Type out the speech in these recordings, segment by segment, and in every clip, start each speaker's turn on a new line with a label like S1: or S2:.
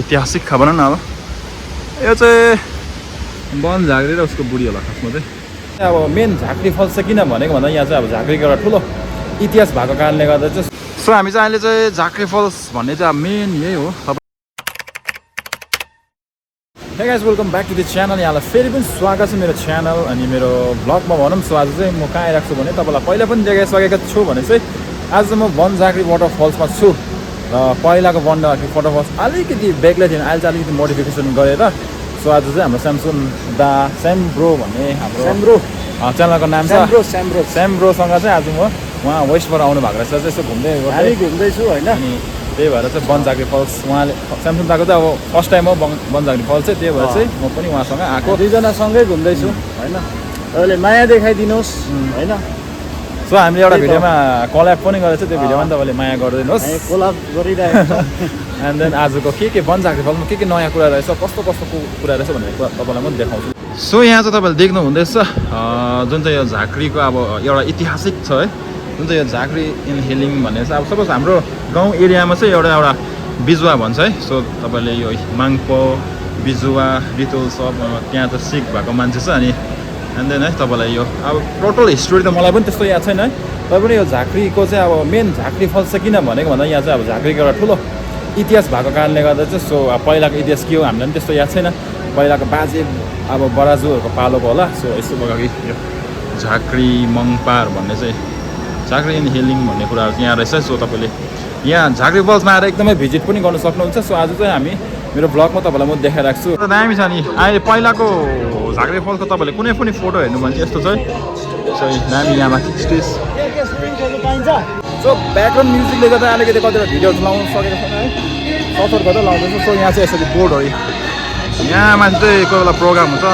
S1: ऐतिहासिक खबर न अब यो चाहिँ वन झाँक्री र उसको बुढी होला खासमा चाहिँ अब मेन झाँक्री फल्स चाहिँ किन भनेको भन्दा यहाँ चाहिँ अब झाँक्रीको एउटा ठुलो इतिहास भएको कारणले गर्दा चाहिँ सो हामी चाहिँ अहिले चाहिँ झाँक्री फल्स भन्ने चाहिँ अब मेन यही हो। Hey guys welcome back to the channel. यहाँलाई फेरि पनि स्वागत छ मेरो च्यानल अनि मेरो भ्लगमा भनौँ। सो आज चाहिँ म कहाँ आइरहेको छु भने तपाईँलाई पहिला पनि देखाइसकेको छु भने चाहिँ आज म वन झाँक्री वाटरफल्समा छु र पहिलाको वन झाँक्री वाटरफल्स अलिकति बेग्लै थियो, अहिले चाहिँ अलिकति मोडिफिकेसन गरेर। सो आज चाहिँ हाम्रो स्यामसुन दा स्याम्ब्रो भन्ने हाम्रो च्यानलको नाम छ स्याम्ब्रोसँग चाहिँ आज म उहाँ वेस्टबाट आउनु भएको रहेछ। यसो घुम्दैछु होइन। अनि त्यही भएर चाहिँ वन झाँक्री फल्स उहाँले स्यामसुन दाको चाहिँ अब फर्स्ट टाइम हो वन झाँक्री फल्स चाहिँ, त्यही भएर चाहिँ म पनि उहाँसँग आएको।
S2: दुईजनासँगै घुम्दैछु होइन। तपाईँले माया देखाइदिनुहोस् होइन।
S1: सो हामीले एउटा भिडियोमा कल्याब पनि गरेको छ, त्यो भिडियोमा पनि तपाईँले माया गरिदिनुहोस्।
S2: कोलाब गरिरहेको छ।
S1: एन्ड देन आजको के वन झाँक्री फल्समा के नयाँ कुरा रहेछ, कस्तो कुरा रहेछ भन्ने कुरा तपाईँलाई पनि देखाउँछु। सो यहाँ चाहिँ तपाईँले देख्नु हुँदैछ जुन चाहिँ यो झाँक्रीको अब एउटा ऐतिहासिक छ है, जुन चाहिँ यो झाँक्री इन हिलिङ भन्ने चाहिँ अब सपोज हाम्रो गाउँ एरियामा चाहिँ एउटा बिजुवा भन्छ है। सो तपाईँले यो माङ्पो बिजुवा रितुल सब त्यहाँ त सिक भएको मान्छे छ। अनि देन है तपाईँलाई यो अब टोटल हिस्ट्री त मलाई पनि त्यस्तो याद छैन है, तैपनि यो झाँक्रीको चाहिँ अब मेन झाँक्री फल्स चाहिँ किन भनेको भन्दा यहाँ चाहिँ अब झाँक्रीको एउटा ठुलो इतिहास भएको कारणले गर्दा चाहिँ सो अब पहिलाको इतिहास के हो हामीलाई पनि त्यस्तो याद छैन, पहिलाको बाजे अब बराजुहरूको पालोको होला। सो यस्तो प्रकारको यो झाँक्री मङपार भन्ने चाहिँ झाँक्री इन हिलिङ भन्ने कुराहरू चाहिँ यहाँ रहेछ। सो तपाईँले यहाँ झाँक्री फल्समा आएर एकदमै भिजिट पनि गर्न सक्नुहुन्छ। सो आज चाहिँ हामी मेरो ब्लगमा तपाईँलाई म देखाइरहेको छु। दामी छ नि अहिले पहिलाको झाँक्री फल्सको तपाईँले कुनै पनि फोटो हेर्नु भने चाहिँ यस्तो छ सो दामी यहाँ माथि स्टेज। सो ब्याकग्राउन्ड म्युजिकले गर्दा अलिकति कतिवटा भिडियोहरू लाउनु सकेको छैन है, सफर गर्दा लाउँदैछु। सो यहाँ चाहिँ यसरी बोर्डहरू यहाँ माथि चाहिँ कोही बेला प्रोग्राम हुन्छ।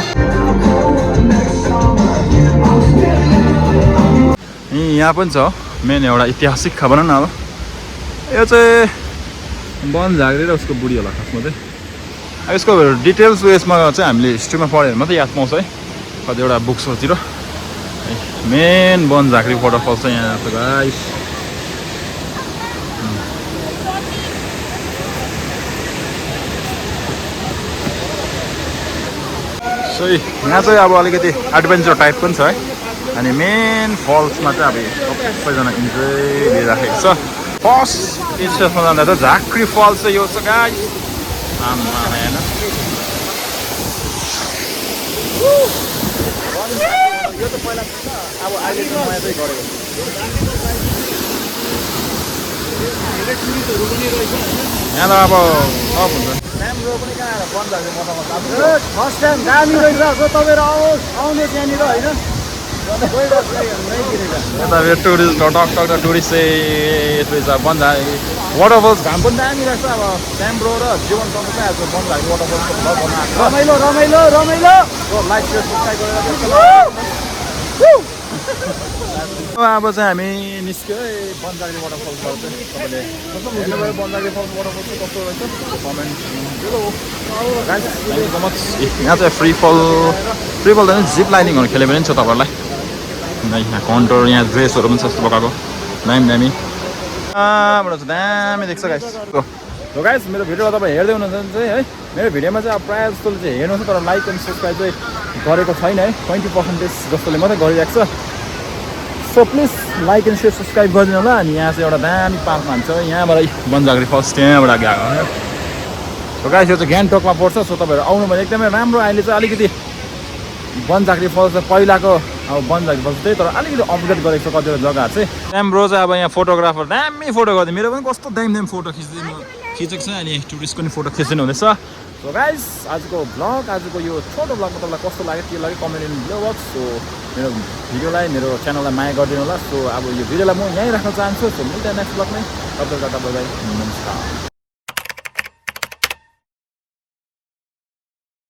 S1: यहाँ पनि छ मेन एउटा ऐतिहासिक खबर न अब यो चाहिँ वन झाँक्री र उसको बुढी होला खासमा चाहिँ। अब यसको डिटेल्स उयसमा चाहिँ हामीले हिस्ट्रीमा पढ्यो भने मात्रै याद पाउँछ है, कतिवटा बुक्सहरूतिर। मेन वन झाँक्री वाटरफल चाहिँ यहाँ छ गाइस। सो यहाँ चाहिँ अब अलिकति एडभेन्चर टाइप पनि छ है। अनि मेन फल्समा चाहिँ अब सबैजना इन्जोय लिइराखेको छ। फर्स्ट स्टेजमा जाँदा चाहिँ झाँक्री फल्स चाहिँ यो छ गाइस। यो त पहिला अब अहिले चाहिँ नयाँ चाहिँ गरेको यहाँ त अब अफ हुन्छ। राम्रो पनि कहाँ आएर वन झाँक्री वाटरफल
S2: फर्स्ट टाइम दामी रहेछ। तपाईँहरू आउनुहोस् यहाँनिर होइन।
S1: यता टुरिस्ट टक टुरिस्ट चाहिँ रहेछ वन झाँक्री वाटरफल्स। घाम पनि दामी रहेछ। अब स्याम्ब्रो र जीवनसँग चाहिँ आज वन झाँक्री वाटरफल्सको भ्लग बनाएको
S2: रमाइलो रमाइलो रमाइलो।
S1: लाइक सेयर सब्सक्राइब गरेर अब चाहिँ हामी निस्क्यो है वन झाँक्री वाटरफल्सबाट चाहिँ। तपाईँले हेर्नुभयो वन झाँक्री वाटरफल चाहिँ कस्तो रहेछ कमेन्ट मच। यहाँ चाहिँ फ्री फल त जिप लाइनिङहरू खेल्यो भने पनि छ तपाईँहरूलाई। यहाँ काउन्टर यहाँ ड्रेसहरू पनि छ यस्तो प्रकारको दामी बाट चाहिँ दामी देख्छ गाइस। हो गाइस मेरो भिडियोलाई तपाईँ हेर्दै हुनुहुन्छ चाहिँ है, मेरो भिडियोमा चाहिँ अब प्रायः जस्तोले चाहिँ हेर्नुहोस् तर लाइक अनि सब्सक्राइब चाहिँ गरेको छैन है, 20% जस्तोले मात्रै गरिरहेको छ। So please like and share subscribe गरिदिनु होला। अनि यहाँ चाहिँ एउटा दामी पार्कमा हुन्छ, यहाँबाट वन झाँक्री फल्स त्यहाँबाट गएको हो। सो गाइस यो चाहिँ गान्तोकमा पर्छ। सो तपाईँहरू आउनु भने एकदमै राम्रो। अहिले चाहिँ अलिकति वन झाँक्री फल्स चाहिँ पहिलाको अब वन झाँक्री फल्स त्यही तर अलिकति अपग्रेड गरेको छ कतिवटा जग्गाहरू चाहिँ। स्याम्ब्रो चाहिँ अब यहाँ फोटोग्राफर दामी फोटो गरिदियो, मेरो पनि कस्तो दामी फोटो खिचेको छ। अनि टुरिस्टको पनि फोटो खिचिदिनु हुँदैछ। सो गाइस आजको भ्लग आजको यो छोटो भ्लगमा तपाईँलाई कस्तो लाग्यो के लाग्यो comment in below box. So मेरो भिडियोलाई मेरो च्यानललाई माया गरिदिनु होला। सो अब यो भिडियोलाई म यहीँ राख्न चाहन्छु। सो मिल्दैन नेक्स्ट भ्लगमै। तपाईँलाई नमस्कार।